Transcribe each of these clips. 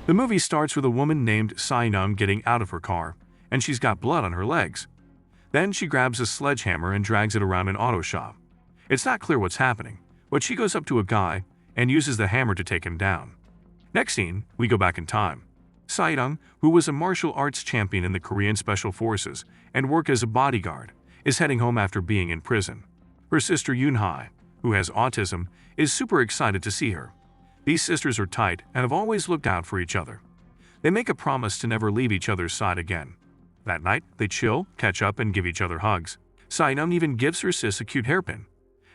The movie starts with a woman named Sai-Nung getting out of her car, and she's got blood on her legs. Then she grabs a sledgehammer and drags it around an auto shop. It's not clear what's happening, but she goes up to a guy and uses the hammer to take him down. Next scene, we go back in time. Sai-Nung, who was a martial arts champion in the Korean Special Forces and worked as a bodyguard, is heading home after being in prison. Her sister Yoon-hae, who has autism, is super excited to see her. These sisters are tight and have always looked out for each other. They make a promise to never leave each other's side again. That night, they chill, catch up, and give each other hugs. Sai-Nung even gives her sis a cute hairpin.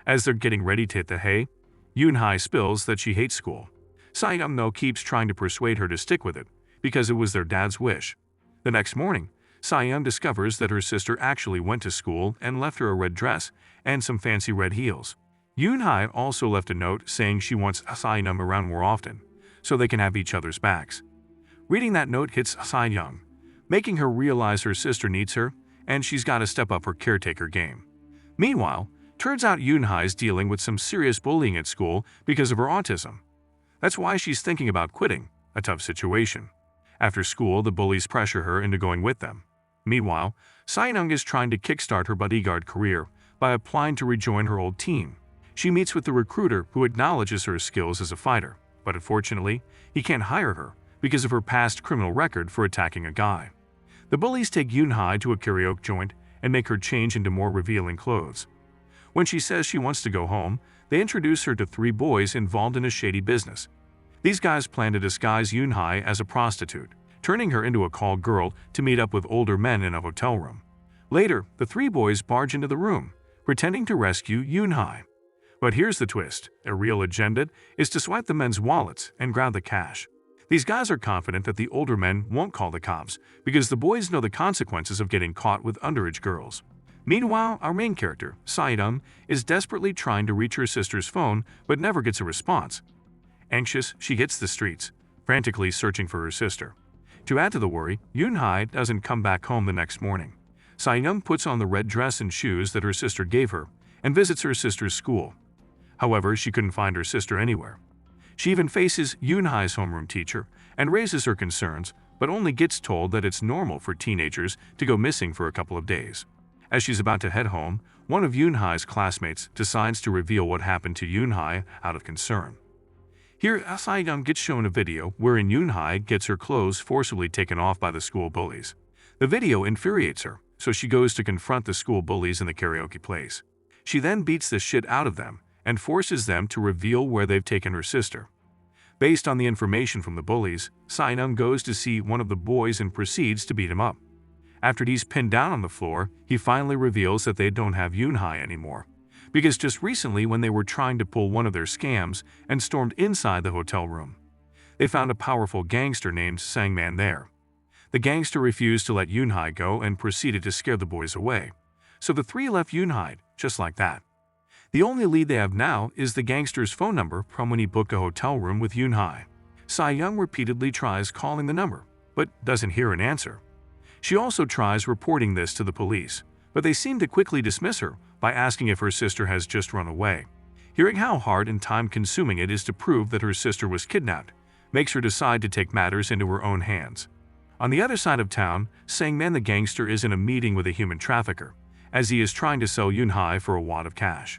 As they're getting ready to hit the hay, Yoon-hae spills that she hates school. Sai-Nung, though, keeps trying to persuade her to stick with it, because it was their dad's wish. The next morning, Sai-Nung discovers that her sister actually went to school and left her a red dress and some fancy red heels. Yoon-hae also left a note saying she wants Sai-Nung around more often, so they can have each other's backs. Reading that note hits Sai-Nung, making her realize her sister needs her, and she's got to step up her caretaker game. Meanwhile, turns out Yoon-hae's dealing with some serious bullying at school because of her autism. That's why she's thinking about quitting, a tough situation. After school, the bullies pressure her into going with them. Meanwhile, Sai-Nung is trying to kickstart her bodyguard career by applying to rejoin her old team. She meets with the recruiter who acknowledges her skills as a fighter, but unfortunately, he can't hire her because of her past criminal record for attacking a guy. The bullies take Yoon-hae to a karaoke joint and make her change into more revealing clothes. When she says she wants to go home, they introduce her to 3 boys involved in a shady business. These guys plan to disguise Yoon-hae as a prostitute, turning her into a call girl to meet up with older men in a hotel room. Later, the 3 boys barge into the room, pretending to rescue Yoon-hae. But here's the twist. Their real agenda is to swipe the men's wallets and grab the cash. These guys are confident that the older men won't call the cops because the boys know the consequences of getting caught with underage girls. Meanwhile, our main character, Sai-Nung, is desperately trying to reach her sister's phone but never gets a response. Anxious, she hits the streets, frantically searching for her sister. To add to the worry, Yoon-hae doesn't come back home the next morning. Sai-Nung puts on the red dress and shoes that her sister gave her and visits her sister's school. However, she couldn't find her sister anywhere. She even faces Yoon-hae's homeroom teacher and raises her concerns, but only gets told that it's normal for teenagers to go missing for a couple of days. As she's about to head home, one of Yoon-hae's classmates decides to reveal what happened to Yoon-hae out of concern. Here, Sai-Nung gets shown a video wherein Yoon-hae gets her clothes forcibly taken off by the school bullies. The video infuriates her, so she goes to confront the school bullies in the karaoke place. She then beats the shit out of them and forces them to reveal where they've taken her sister. Based on the information from the bullies, Sai-Nung goes to see one of the boys and proceeds to beat him up. After he's pinned down on the floor, he finally reveals that they don't have Yoon-hae anymore, because just recently when they were trying to pull one of their scams and stormed inside the hotel room, they found a powerful gangster named Sang-man there. The gangster refused to let Yoon-hae go and proceeded to scare the boys away, so the 3 left Yoon-hae just like that. The only lead they have now is the gangster's phone number from when he booked a hotel room with Yoon-hae. Sai-Nung repeatedly tries calling the number, but doesn't hear an answer. She also tries reporting this to the police, but they seem to quickly dismiss her by asking if her sister has just run away. Hearing how hard and time-consuming it is to prove that her sister was kidnapped makes her decide to take matters into her own hands. On the other side of town, Sang-man the gangster is in a meeting with a human trafficker, as he is trying to sell Yoon-hae for a wad of cash.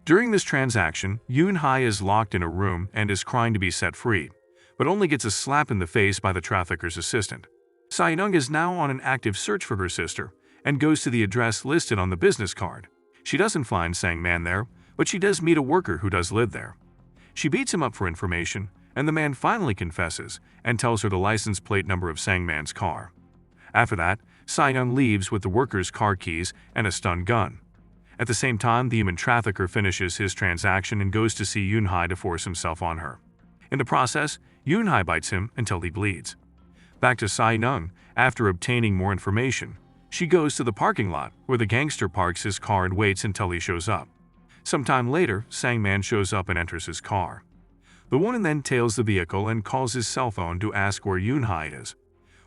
During this transaction, Yoon-hae is locked in a room and is crying to be set free, but only gets a slap in the face by the trafficker's assistant. Sai-Nung is now on an active search for her sister and goes to the address listed on the business card. She doesn't find Sang-man there, but she does meet a worker who does live there. She beats him up for information, and the man finally confesses and tells her the license plate number of Sang-man's car. After that, Sai-Nung leaves with the worker's car keys and a stun gun. At the same time, the human trafficker finishes his transaction and goes to see Yoon-hae to force himself on her. In the process, Yoon-hae bites him until he bleeds. Back to Sai-Nung, after obtaining more information, she goes to the parking lot where the gangster parks his car and waits until he shows up. Sometime later, Sang-man shows up and enters his car. The woman then tails the vehicle and calls his cell phone to ask where Yoon-hae is.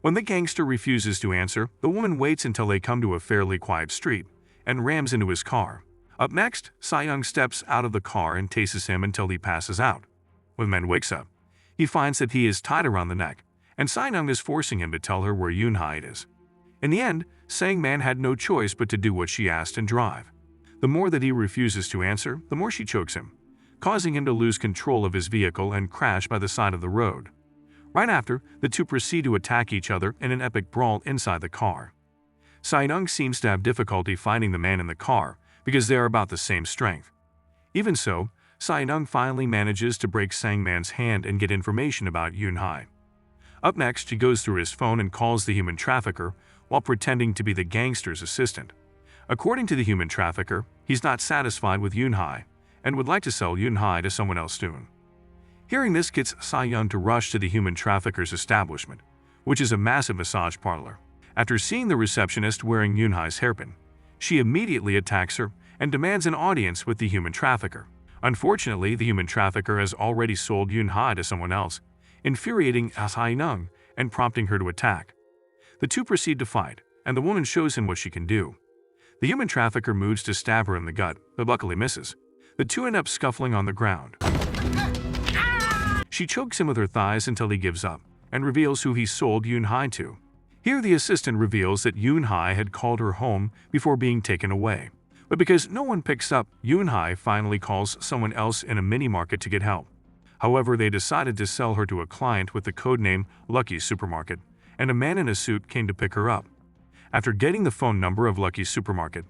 When the gangster refuses to answer, the woman waits until they come to a fairly quiet street and rams into his car. Up next, Sai-Nung steps out of the car and tases him until he passes out. When man wakes up, He finds that he is tied around the neck, and Sai-nung is forcing him to tell her where Yunhai is. In the end, Sang-man had no choice but to do what she asked and drive. The more that he refuses to answer, the more she chokes him, causing him to lose control of his vehicle and crash by the side of the road. Right after, the two proceed to attack each other in an epic brawl inside the car. Sai-nung seems to have difficulty finding the man in the car because they are about the same strength. Even so, Sai-nung finally manages to break Sang-man's hand and get information about Yunhai. Up next, she goes through his phone and calls the human trafficker while pretending to be the gangster's assistant. According to the human trafficker, he's not satisfied with Yunhai and would like to sell Yunhai to someone else soon. Hearing this gets Sai-young to rush to the human trafficker's establishment, which is a massive massage parlor. After seeing the receptionist wearing Yunhai's hairpin, she immediately attacks her and demands an audience with the human trafficker. Unfortunately, the human trafficker has already sold Yunhai to someone else, infuriating Sai-young and prompting her to attack. The two proceed to fight, and the woman shows him what she can do. The human trafficker moves to stab her in the gut, but luckily misses. The two end up scuffling on the ground. She chokes him with her thighs until he gives up, and reveals who he sold Yunhai to. Here the assistant reveals that Yunhai had called her home before being taken away. But because no one picks up, Yunhai finally calls someone else in a mini-market to get help. However, they decided to sell her to a client with the codename Lucky's Supermarket, and a man in a suit came to pick her up. After getting the phone number of Lucky's Supermarket,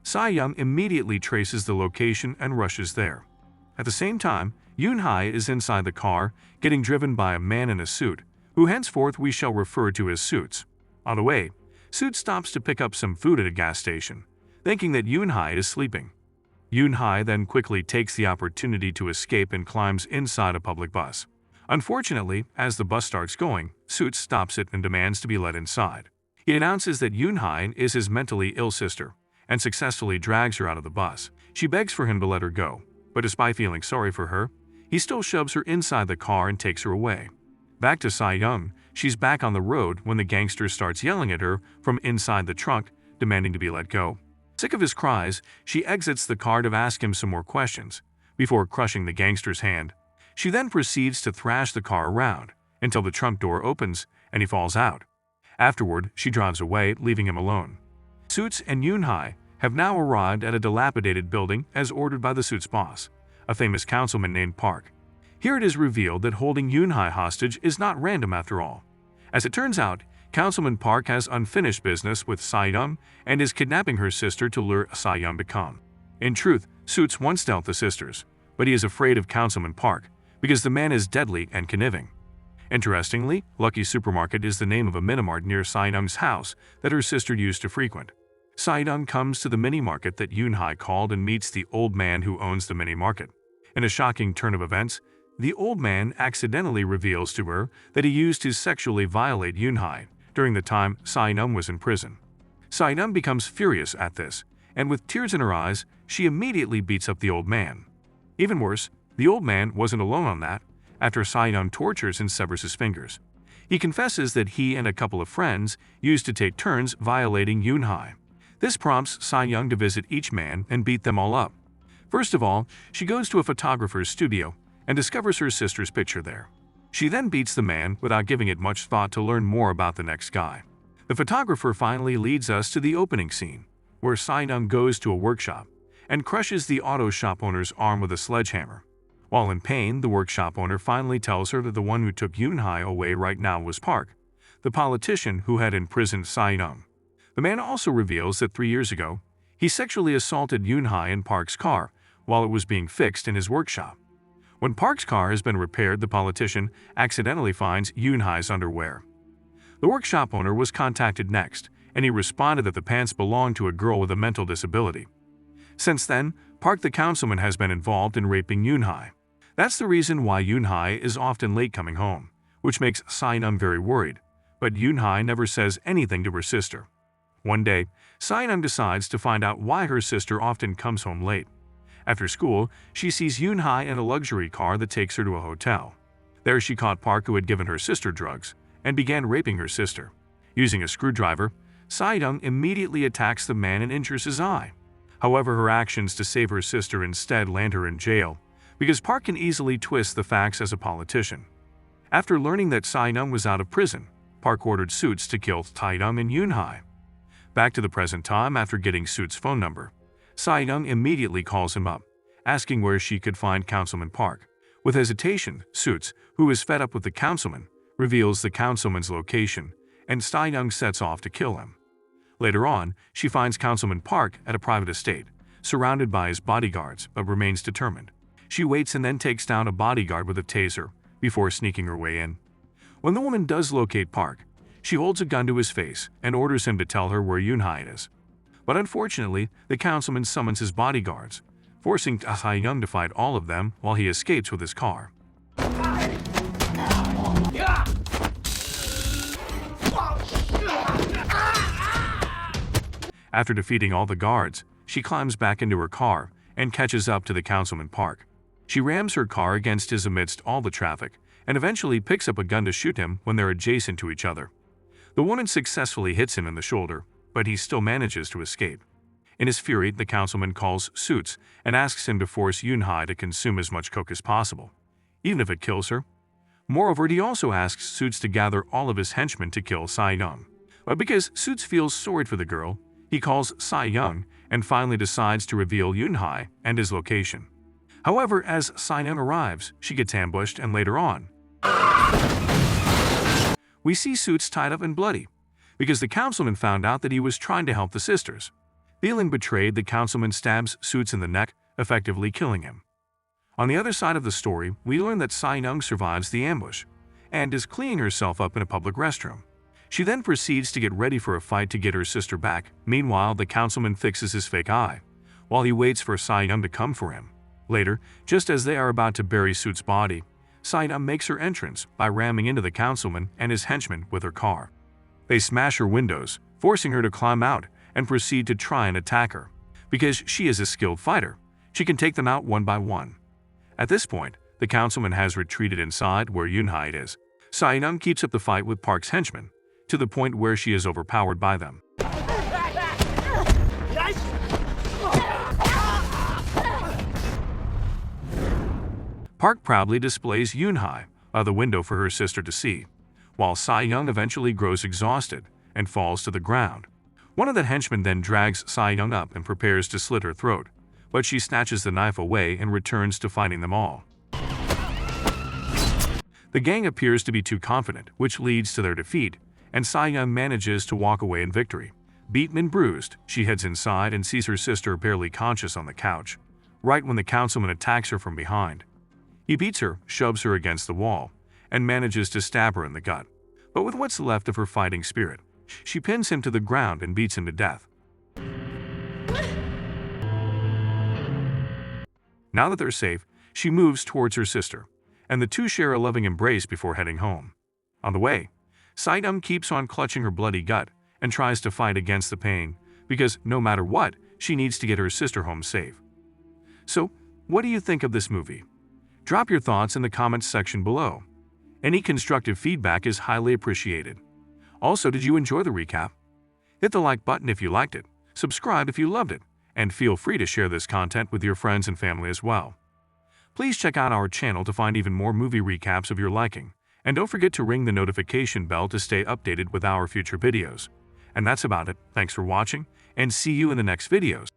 Sai-young immediately traces the location and rushes there. At the same time, Yunhai is inside the car, getting driven by a man in a suit, who henceforth we shall refer to as Suits. On the way, Suits stops to pick up some food at a gas station, thinking that Yunhai is sleeping. Yunhai then quickly takes the opportunity to escape and climbs inside a public bus. Unfortunately, as the bus starts going, Suits stops it and demands to be let inside. He announces that Yunhai is his mentally ill sister, and successfully drags her out of the bus. She begs for him to let her go, but despite feeling sorry for her, he still shoves her inside the car and takes her away. Back to Sai-young, she's back on the road when the gangster starts yelling at her from inside the trunk, demanding to be let go. Sick of his cries, she exits the car to ask him some more questions, before crushing the gangster's hand. She then proceeds to thrash the car around, until the trunk door opens and he falls out. Afterward, she drives away, leaving him alone. Suits and Yunhai have now arrived at a dilapidated building as ordered by the Suits' boss, a famous councilman named Park. Here it is revealed that holding Yunhai hostage is not random after all. As it turns out, Councilman Park has unfinished business with Sai-young and is kidnapping her sister to lure Sai-young to come. In truth, Suits once dealt the sisters, but he is afraid of Councilman Park because the man is deadly and conniving. Interestingly, Lucky's Supermarket is the name of a minimart near Sai-young's house that her sister used to frequent. Sai-young comes to the mini-market that Yunhai called and meets the old man who owns the mini-market. In a shocking turn of events, the old man accidentally reveals to her that he used to sexually violate Yunhai during the time Sai-young was in prison. Sai-young becomes furious at this, and with tears in her eyes, she immediately beats up the old man. Even worse, the old man wasn't alone on that. After Sai-young tortures and severs his fingers, he confesses that he and a couple of friends used to take turns violating Yunhai. This prompts Sai-young to visit each man and beat them all up. First of all, she goes to a photographer's studio and discovers her sister's picture there. She then beats the man without giving it much thought to learn more about the next guy. The photographer finally leads us to the opening scene, where Sai-young goes to a workshop and crushes the auto shop owner's arm with a sledgehammer. While in pain, the workshop owner finally tells her that the one who took Yunhai away right now was Park, the politician who had imprisoned Sai-young. The man also reveals that 3 years ago, he sexually assaulted Yunhai in Park's car while it was being fixed in his workshop. When Park's car has been repaired, the politician accidentally finds Yunhai's underwear. The workshop owner was contacted next, and he responded that the pants belonged to a girl with a mental disability. Since then, Park the councilman has been involved in raping Yunhai. That's the reason why Yunhai is often late coming home, which makes Sai-young very worried, but Yunhai never says anything to her sister. One day, Sai-young decides to find out why her sister often comes home late. After school, she sees Yunhai in a luxury car that takes her to a hotel. There she caught Park, who had given her sister drugs, and began raping her sister. Using a screwdriver, Sai-young immediately attacks the man and injures his eye. However, her actions to save her sister instead land her in jail, because Park can easily twist the facts as a politician. After learning that Sai-young was out of prison, Park ordered Suits to kill Tae-young and Yoon-hae. Back to the present time after getting Suits' phone number, Sai-young immediately calls him up, asking where she could find Councilman Park. With hesitation, Suits, who is fed up with the councilman, reveals the councilman's location, and Sai-young sets off to kill him. Later on, she finds Councilman Park at a private estate, surrounded by his bodyguards, but remains determined. She waits and then takes down a bodyguard with a taser before sneaking her way in. When the woman does locate Park, she holds a gun to his face and orders him to tell her where Yoon-hae is. But unfortunately, the councilman summons his bodyguards, forcing Sai-young to fight all of them while he escapes with his car. After defeating all the guards, she climbs back into her car and catches up to the Councilman Park. She rams her car against his amidst all the traffic and eventually picks up a gun to shoot him when they're adjacent to each other. The woman successfully hits him in the shoulder, but he still manages to escape. In his fury, the councilman calls Suits and asks him to force Yoon-hae to consume as much coke as possible, even if it kills her. Moreover, he also asks Suits to gather all of his henchmen to kill Sai-young. But because Suits feels sorry for the girl, he calls Sai-young and finally decides to reveal Yoon-hae and his location. However, as Sai-young arrives, she gets ambushed, and later on, we see Suits tied up and bloody, because the councilman found out that he was trying to help the sisters. Feeling betrayed, the councilman stabs Suits in the neck, effectively killing him. On the other side of the story, we learn that Sai-young survives the ambush and is cleaning herself up in a public restroom. She then proceeds to get ready for a fight to get her sister back. Meanwhile, the councilman fixes his fake eye, while he waits for Sai-young to come for him. Later, just as they are about to bury Suits' body, Sai-young makes her entrance by ramming into the councilman and his henchmen with her car. They smash her windows, forcing her to climb out and proceed to try and attack her. Because she is a skilled fighter, she can take them out one by one. At this point, the councilman has retreated inside where Yoon-hae is. Sai-young keeps up the fight with Park's henchmen, to the point where she is overpowered by them. Park proudly displays Yoon-hae by the window for her sister to see, while Sai-young eventually grows exhausted and falls to the ground. One of the henchmen then drags Sai-young up and prepares to slit her throat, but she snatches the knife away and returns to fighting them all. The gang appears to be too confident, which leads to their defeat, and Sai-young manages to walk away in victory. Beaten and bruised, she heads inside and sees her sister barely conscious on the couch, right when the councilman attacks her from behind. He beats her, shoves her against the wall, and manages to stab her in the gut. But with what's left of her fighting spirit, she pins him to the ground and beats him to death. Now that they're safe, she moves towards her sister, and the two share a loving embrace before heading home. On the way, Sai-young keeps on clutching her bloody gut and tries to fight against the pain, because no matter what, she needs to get her sister home safe. So, what do you think of this movie? Drop your thoughts in the comments section below. Any constructive feedback is highly appreciated. Also, did you enjoy the recap? Hit the like button if you liked it, subscribe if you loved it, and feel free to share this content with your friends and family as well. Please check out our channel to find even more movie recaps of your liking, and don't forget to ring the notification bell to stay updated with our future videos. And that's about it. Thanks for watching, and see you in the next videos.